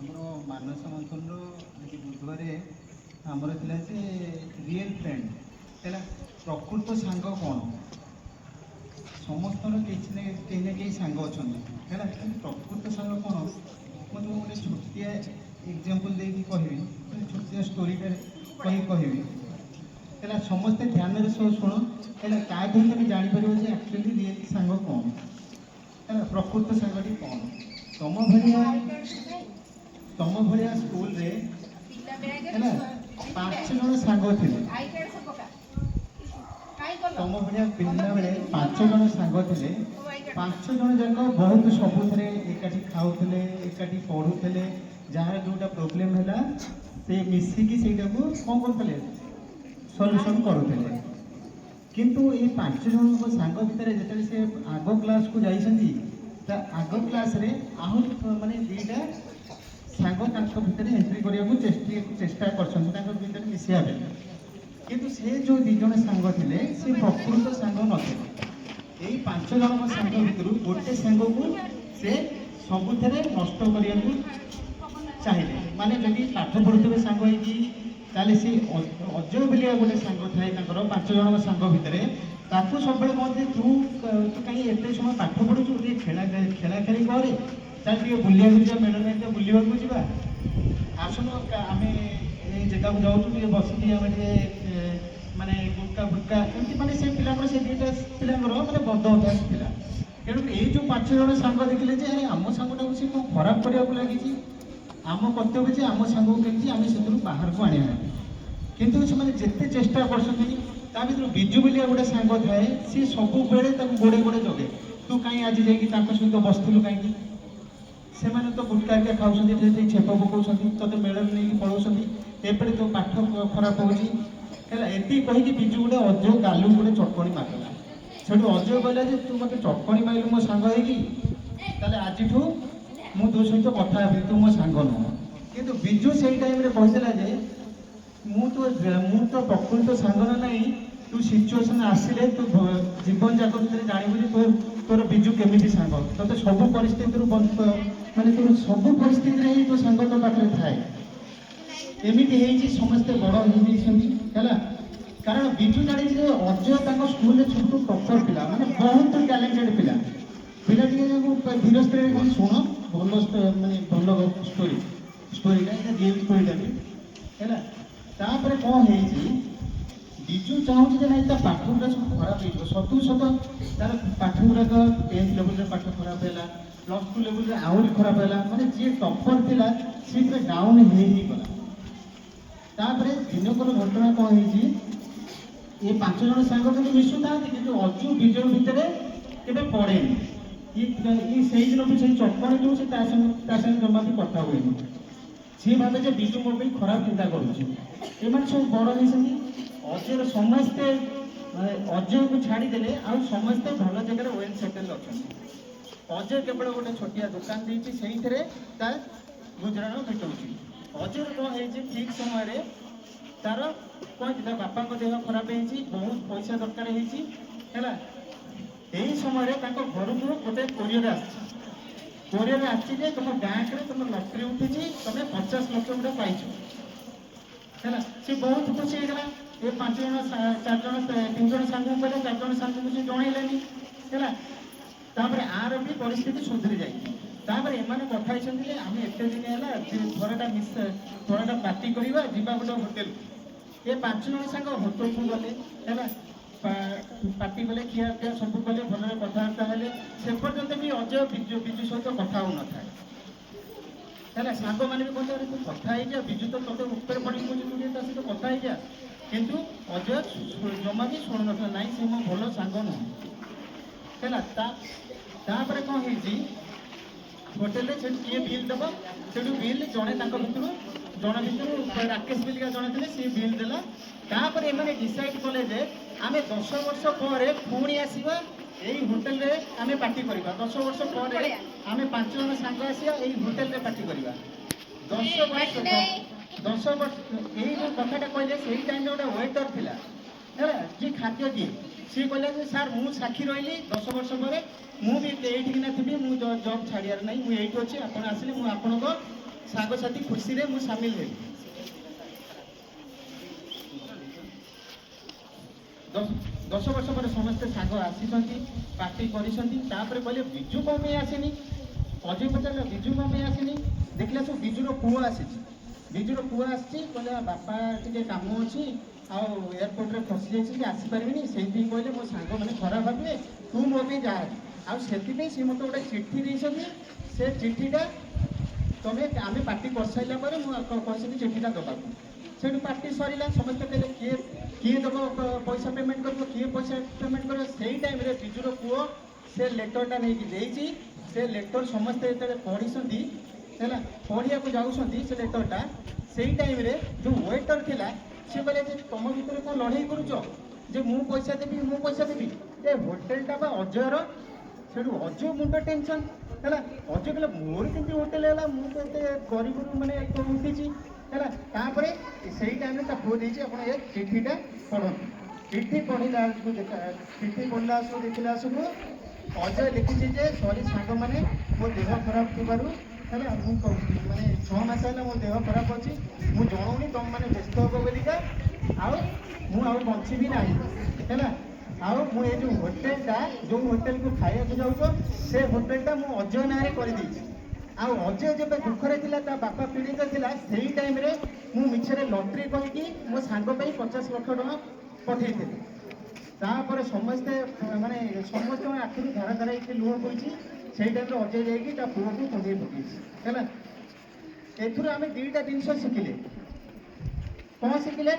ଆମର ମାନସ ମନ୍ଥନର ଆଜି ବୁଧବାର ଆମର ଥିଲା ଯେ ରିଏଲ୍ ଫ୍ରେଣ୍ଡ ହେଲା। ପ୍ରକୃତ ସାଙ୍ଗ କ'ଣ? ସମସ୍ତଙ୍କର କିଛି ନା କେହି ସାଙ୍ଗ ଅଛନ୍ତି ହେଲା। କିନ୍ତୁ ପ୍ରକୃତ ସାଙ୍ଗ କ'ଣ? ମୁଁ ତୁମକୁ ଗୋଟେ ଛୋଟିଆ ଏକ୍ଜାମ୍ପଲ୍ ଦେଇକି କହିବି, ଗୋଟେ ଛୋଟିଆ ଷ୍ଟୋରିଟା କହିବି ହେଲା। ସମସ୍ତେ ଧ୍ୟାନରେ ସବୁ ଶୁଣ ହେଲା। ତା ଦେହରେ ତମେ ଜାଣିପାରିବ ଯେ ଆକ୍ଚୁଆଲି ରିଏଲ୍ ସାଙ୍ଗ କ'ଣ ହେଲା, ପ୍ରକୃତ ସାଙ୍ଗଟି କ'ଣ। ତମ ଭଳିଆ ସ୍କୁଲରେ ହେଲା 5 ଜଣ ସାଙ୍ଗ ଥିଲେ। ତମ ଭଳିଆ ପିଲାବେଳେ 5 ଜଣ ସାଙ୍ଗ ଥିଲେ। 5 ଜଣ ଯାକ ବହୁତ ସବୁଥିରେ ଏକାଠି ଖାଉଥିଲେ, ଏକାଠି ପଢ଼ୁଥିଲେ। ଯାହାର ଯେଉଁଟା ପ୍ରୋବ୍ଲେମ୍ ହେଲା ସେ ମିଶିକି ସେଇଟାକୁ କ'ଣ କରୁଥିଲେ, ସଲ୍ୟୁସନ୍ କରୁଥିଲେ। କିନ୍ତୁ ଏଇ 5 ଜଣଙ୍କ ସାଙ୍ଗ ଭିତରେ ଯେତେବେଳେ ସେ ଆଗ କ୍ଲାସ୍କୁ ଯାଇଛନ୍ତି, ତା ଆଗ କ୍ଲାସ୍ରେ ଆହୁରି ମାନେ 2ଟା ସାଙ୍ଗ ତାଙ୍କ ଭିତରେ ଏଣ୍ଟ୍ରି କରିବାକୁ ଚେଷ୍ଟା କରିଛନ୍ତି ତାଙ୍କ ଭିତରେ ମିଶିବା ପାଇଁ। କିନ୍ତୁ ସେ ଯେଉଁ 2 ଜଣ ସାଙ୍ଗ ଥିଲେ ସେ ପ୍ରକୃତ ସାଙ୍ଗ ନଥିଲେ। ଏଇ 5 ଜଣଙ୍କ ସାଙ୍ଗ ଭିତରୁ ଗୋଟେ ସାଙ୍ଗକୁ ସେ ସବୁଥିରେ ନଷ୍ଟ କରିବାକୁ ଚାହିଁଲେ। ମାନେ ଯଦି ପାଠ ପଢ଼ୁଥିବେ ସାଙ୍ଗ ହେଇକି, ତାହେଲେ ସେ ଅଜୟ ବୋଲି ଗୋଟେ ସାଙ୍ଗ ଥାଏ ତାଙ୍କର 5 ଜଣଙ୍କ ସାଙ୍ଗ ଭିତରେ। ତାକୁ ସବୁବେଳେ କହନ୍ତି ତୁ କାହିଁ ଏତେ ସମୟ ପାଠ ପଢ଼ୁଛୁ, ଟିକେ ଖେଳା ଖେଳି କରେ, ଚାଲ ଟିକେ ବୁଲିବାକୁ ଯିବା, ମେଳନ ବୁଲିବାକୁ ଯିବା, ଆସୁନ ଆମେ ଏଇ ଜାଗାକୁ ଯାଉଛୁ, ଟିକେ ବସିକି ଆମେ ଟିକେ ମାନେ ଗୁଟକା ଫୁଟକା ଏମିତି। ମାନେ ସେ ପିଲାଙ୍କର ସେ 2ଟା ପିଲାଙ୍କର ମାନେ ବଦ ଅଭ୍ୟାସ ଥିଲା। ତେଣୁ ଏଇ ଯେଉଁ 5 ଜଣ ସାଙ୍ଗ ଦେଖିଲେ ଯେ ଆରେ ଆମ ସାଙ୍ଗଟାକୁ ସେ କ'ଣ ଖରାପ କରିବାକୁ ଲାଗିଛି, ଆମ କର୍ତ୍ତବ୍ୟ ଯେ ଆମ ସାଙ୍ଗକୁ କେମିତି ଆମେ ସେଥିରୁ ବାହାରକୁ ଆଣିବା। କିନ୍ତୁ ସେମାନେ ଯେତେ ଚେଷ୍ଟା କରୁଛନ୍ତି, ତା ଭିତରୁ ବିଜୁ ବୋଲି ଗୋଟେ ସାଙ୍ଗ ଥାଏ, ସିଏ ସବୁବେଳେ ତାକୁ ଗୋଡ଼େ ଜଗେ। ତୁ କାହିଁ ଆଜି ଯାଇକି ତାଙ୍କ ସହିତ ବସିଥିଲୁ କାହିଁକି? ସେମାନେ ତ ଗୁଟକା ଖାଉଛନ୍ତି, ସେଠି ଛେପ ପକାଉଛନ୍ତି, ତୋତେ ମେଳରେ ନେଇକି ପଳାଉଛନ୍ତି, ଏପଟେ ତୋ ପାଠ ଖରାପ ହେଉଛି ହେଲା। ଏତିକି କହିକି ବିଜୁ ଗୋଟେ ଅଜୟ ଗାଲୁ ଗୋଟେ ଚଟକଣି ମାରିଦେଲା। ସେଠୁ ଅଜୟ କହିଲା ଯେ ତୁ ମୋତେ ଚଟକଣି ମାରିଲୁ ମୋ ସାଙ୍ଗ ହେଇକି, ତାହେଲେ ଆଜିଠୁ ମୁଁ ତୋ ସହିତ କଥା ହେବି, ତୁ ମୋ ସାଙ୍ଗ ନୁହଁ। କିନ୍ତୁ ବିଜୁ ସେଇ ଟାଇମ୍ରେ କହିଥିଲା ଯେ ମୁଁ ତ ପ୍ରକୃତ ସାଙ୍ଗ ନା ନାହିଁ, ତୁ ସିଚୁଏସନ୍ ଆସିଲେ ତୁ ଜୀବନ ଯାକ ଭିତରେ ଜାଣିବୁ ଯେ ତୋର ବିଜୁ କେମିତି ସାଙ୍ଗ। ତୋତେ ସବୁ ପରିସ୍ଥିତିରୁ ମାନେ ତୋର ସବୁ ପରିସ୍ଥିତିରେ ହିଁ ତୋ ସାଙ୍ଗ ତୋ ପାଖରେ ଥାଏ। ଏମିତି ହେଇଛି ସମସ୍ତେ ବଡ଼ ହେଇଯାଇଛନ୍ତି ହେଲା। କାରଣ ବିଜୁ ଜାଣିଛି ଯେ ଅଜୟ ତାଙ୍କ ସ୍କୁଲରେ ଛୋଟ ଟପର ପିଲା, ମାନେ ବହୁତ ଟ୍ୟାଲେଣ୍ଟେଡ୍ ପିଲା। ଟିକେ ଧୀର ସ୍ଥିରରେ କଣ ଶୁଣ, ଭଲ ମାନେ ଭଲ ଷ୍ଟୋରିଟା ଏଇଟା ରିଏଲ୍ ଷ୍ଟୋରିଟା ବି ହେଲା। ତାପରେ କ'ଣ ହେଇଛି, ବିଜୁ ଚାହୁଁଛି ଯେ ନାଇଁ ତା ପାଠ ଗୁଡ଼ା ସବୁ ଖରାପ ହେଇଯିବ। ସତ ତାର ପାଠ ଗୁଡ଼ାକ 10th ଲେବୁଲରେ ପାଠ ଖରାପ ହେଲା, +2 ଲେବୁଲରେ ଆହୁରି ଖରାପ ହେଲା। ମାନେ ଯିଏ ଟପର ଥିଲା ସିଏ ପୁରା ଡାଉନ୍ ହେଇଗଲା। ତାପରେ ଦିନକର ଘଟଣା କ'ଣ ହେଇଛି, ଏ 5 ଜଣ ସାଙ୍ଗ କିନ୍ତୁ ମିଶୁଥାନ୍ତି, କିନ୍ତୁ ଅଜୁ ବିଜୟ ଭିତରେ କେବେ ପଡ଼େନି। ସେଇ ଦିନଠୁ ସେଇ ଚଟକଣିଠୁ ସେ ତା ସାଙ୍ଗେ ଜମା ବି କଥା ହୁଏନି। ସିଏ ଭାବେ ଯେ ବିଜୁ ମୋ ପାଇଁ ଖରାପ ଚିନ୍ତା କରୁଛି। ଏମାନେ ସବୁ ବଡ଼ ହେଇଛନ୍ତି। ଅଜୟର ସମସ୍ତେ ଅଜୟକୁ ଛାଡ଼ିଦେଲେ ଆଉ ସମସ୍ତେ ଭଲ ଜାଗାରେ ୱେଲ୍ ସେଟେଲ୍ ଅଛନ୍ତି। ଅଜୟ କେବଳ ଗୋଟେ ଛୋଟିଆ ଦୋକାନ ଦେଇଛି, ସେଇଥିରେ ତା ଗୁଜୁରାଣ ମେଣ୍ଟଉଛି। ଅଜୟର କ'ଣ ହେଇଛି, ଠିକ୍ ସମୟରେ ତାର କ'ଣ ହେଇଛି, ତା ବାପାଙ୍କ ଦେହ ଖରାପ ହେଇଛି, ବହୁତ ପଇସା ଦରକାର ହେଇଛି ହେଲା। ଏହି ସମୟରେ ତାଙ୍କ ଘରକୁ ଗୋଟେ କୋରିଅର ଆସିଛି ଯେ ତୁମ ବ୍ୟାଙ୍କରେ ତୁମ ଲଟେରୀ ଉଠିଛି, ତୁମେ 50 ଲକ୍ଷ ଖଣ୍ଡେ ପାଇଛ ହେଲା। ସେ ବହୁତ ଖୁସି ହେଇଗଲା। ଏ 5 ଜଣ 4 ଜଣ 3 ଜଣ ସାଙ୍ଗକୁ କହିଲେ, 4 ଜଣ ସାଙ୍ଗକୁ ସେ ଜଣେଇଲେନି ହେଲା। ତାପରେ ଆର ବି ପରିସ୍ଥିତି ସୁଧୁରି ଯାଇଛି। ତାପରେ ଏମାନେ କଥା ହେଇଛନ୍ତି ଯେ ଆମେ ଏତେ ଦିନ ହେଲା ଥରଟା ପାର୍ଟି କରିବା, ଯିବା ଗୋଟେ ହୋଟେଲକୁ। ଏ 5 ଜଣ ସାଙ୍ଗ ହୋଟେଲକୁ ଗଲେ ହେଲା। ପାର୍ଟି କଲେ, ଖିଆପିଆ ସବୁ କଲେ, ଭଲରେ କଥାବାର୍ତ୍ତା ହେଲେ। ସେ ପର୍ଯ୍ୟନ୍ତ ବି ଅଜୟ ବିଜୁ ସହିତ କଥା ହଉନଥାଏ ହେଲା। ସାଙ୍ଗମାନେ ବି କହନ୍ତି ତୁ କଥା ହେଇଯା, ବିଜୁ ତ ତୋତେ ଉପରେ ପଡ଼ିକି କହୁଛି ତୁ ତା ସହିତ କଥା ହେଇଯା। କିନ୍ତୁ ଅଜୟ ଜମା ବି ଶୁଣୁନଥିଲା, ନାଇଁ ସେ ମୋ ଭଲ ସାଙ୍ଗ ନୁହଁ ହେଲା। ତାପରେ କ'ଣ ହେଇଛି, ହୋଟେଲରେ ସେଠି କିଏ ବିଲ୍ ଦେବ, ସେଠୁ ବିଲ୍ ତାଙ୍କ ଭିତରୁ ରାକେଶ ବିଲିକା ଜଣେ ଥିଲେ, ସିଏ ବିଲ୍ ଦେଲା। ତାପରେ ଏମାନେ ଡିସାଇଡ୍ କଲେ ଯେ ଆମେ 10 ବର୍ଷ ପରେ ପୁଣି ଆସିବା, ଏଇ ହୋଟେଲରେ ଆମେ ପାର୍ଟି କରିବା। 10 ବର୍ଷ ପରେ ଆମେ 5 ଜଣ ସାଙ୍ଗ ଆସିବା, ଏଇ ହୋଟେଲରେ ପାର୍ଟି କରିବା। 10 ବର୍ଷ ଏଇ ଯେଉଁ କଥାଟା କହିଲେ, ସେଇ ଟାଇମ୍ରେ ଗୋଟେ ୱେଟର ଥିଲା ହେଲା, ଯିଏ ଖାଦ୍ୟ ଦିଏ। ସିଏ କହିଲା ଯେ ସାର୍ ମୁଁ ସାକ୍ଷୀ ରହିଲି, 10 ବର୍ଷ ପରେ ମୁଁ ବି ଏଇଠିକିନା ଥିବି, ମୁଁ ଜବ୍ ଛାଡ଼ିବାର ନାହିଁ, ମୁଁ ଏଇଠି ଅଛି, ଆପଣ ଆସିଲେ ମୁଁ ଆପଣଙ୍କ ସାଙ୍ଗସାଥି ଖୁସିରେ ମୁଁ ସାମିଲ ହେଲି। 10 ବର୍ଷ ପରେ ସମସ୍ତେ ସାଙ୍ଗ ଆସିଛନ୍ତି, ପାର୍ଟି କରିଛନ୍ତି। ତାପରେ କହିଲେ ବିଜୁ କ'ଣ ପାଇଁ ଆସିନି? ଅଜୟ ପଚାରିଲା ବିଜୁ କ'ଣ ପାଇଁ ଆସିନି? ଦେଖିଲା ସବୁ ବିଜୁର ପୁଅ ଆସିଛି। ବିଜୁର ପୁଅ ଆସିଛି, କହିଲା ବାପା ଟିକେ କାମ ଅଛି ଆଉ ଏୟାରପୋର୍ଟରେ ଫସି ଯାଇଛନ୍ତି, ଆସିପାରିବିନି। ସେଇଥିପାଇଁ କହିଲେ ମୋ ସାଙ୍ଗମାନେ ଖରାପ ଭାବିବେ, ତୁ ମୋ ପାଇଁ ଯାହା। ଆଉ ସେଥିପାଇଁ ସେ ମୋତେ ଗୋଟେ ଚିଠି ଦେଇଛନ୍ତି। ସେ ଚିଠିଟା ଆମେ ପାର୍ଟି କରିସାରିଲା ପରେ ମୁଁ କହିଛନ୍ତି ଚିଠିଟା ଦେବାକୁ। ସେଇଠୁ ପାର୍ଟି ସରିଲା, ସମସ୍ତେ କହିଲେ କିଏ ଦେବ ପଇସା ପେମେଣ୍ଟ କରିବ, କିଏ ପଇସା ପେମେଣ୍ଟ କରିବ। ସେଇ ଟାଇମ୍ରେ ବିଜୁର ପୁଅ ସେ ଲେଟରଟା ନେଇକି ଦେଇଛି। ସେ ଲେଟର ସମସ୍ତେ ଯେତେବେଳେ ପଢ଼ିଛନ୍ତି ହେଲା, ପଢ଼ିବାକୁ ଯାଉଛନ୍ତି ସେ ଲେଟରଟା, ସେଇ ଟାଇମ୍ରେ ଯେଉଁ ୱେଟର ଥିଲା ସେ କହିଲେ ଯେ ତମ ଭିତରେ କ'ଣ ଲଢ଼େଇ କରୁଛ ଯେ ମୁଁ ପଇସା ଦେବି ଏ ହୋଟେଲଟା ବା ଅଜୟର। ସେଠୁ ଅଜୟ ମୁଣ୍ଡ ଟେନସନ୍ ହେଲା। ଅଜୟ କହିଲା ମୋର କେମିତି ହୋଟେଲ ହେଲା, ମୁଁ ତ ଏତେ ଗରିବରୁ ମାନେ ଉଠିଛି ହେଲା। ତାପରେ ସେଇ ଟାଇମ୍ରେ ତା ପୁଅ ଦେଇଛି ଆପଣ ଏ ଚିଠିଟା ପଢ଼ନ୍ତୁ। ଚିଠି ପଢ଼ିଲା ବେଳକୁ ଦେଖିଲା ସବୁ ଅଜୟ ଲେଖିଛି ଯେ ସରି ସାଙ୍ଗମାନେ, ମୋ ଦେହ ଖରାପ ଥିବାରୁ ହେଲା ମୁଁ ମାନେ 6 ମାସ ହେଲା ମୋ ଦେହ ଖରାପ ଅଛି, ମୁଁ ଜଣାଉନି ତମମାନେ ବ୍ୟସ୍ତ ହେବ ବୋଲିକା, ଆଉ ମୁଁ ଆଉ ବଞ୍ଚିବି ନାହିଁ ହେଲା। ଆଉ ମୁଁ ଏ ଯେଉଁ ହୋଟେଲଟା, ଯେଉଁ ହୋଟେଲକୁ ଖାଇବାକୁ ଯାଉଛ ସେ ହୋଟେଲଟା ମୁଁ ଅଜୟ ନାଁରେ କରିଦେଇଛି। ଆଉ ଅଜୟ ଯେବେ ଦୁଃଖରେ ଥିଲା, ତା ବାପା ପୀଡ଼ିତ ଥିଲା, ସେଇ ଟାଇମ୍ରେ ମୁଁ ମିଛରେ ଲଟେରୀ କହିକି ମୋ ସାଙ୍ଗ ପାଇଁ 50 ଲକ୍ଷ ଟଙ୍କା ପଠେଇଥିଲି। ତାପରେ ସମସ୍ତଙ୍କ ଆଖିରୁ ଧାର ଧାର ହେଇକି ଲୁହ ବୋହିଛି। ସେଇ ଟାଇମ୍ରେ ଅଜୟ ଯାଇକି ତା ପୁଅକୁ କୁଣ୍ଡେଇ ପକେଇଛି ହେଲା। ଏଥିରୁ ଆମେ 2ଟା ଜିନିଷ ଶିଖିଲେ। କ'ଣ ଶିଖିଲେ?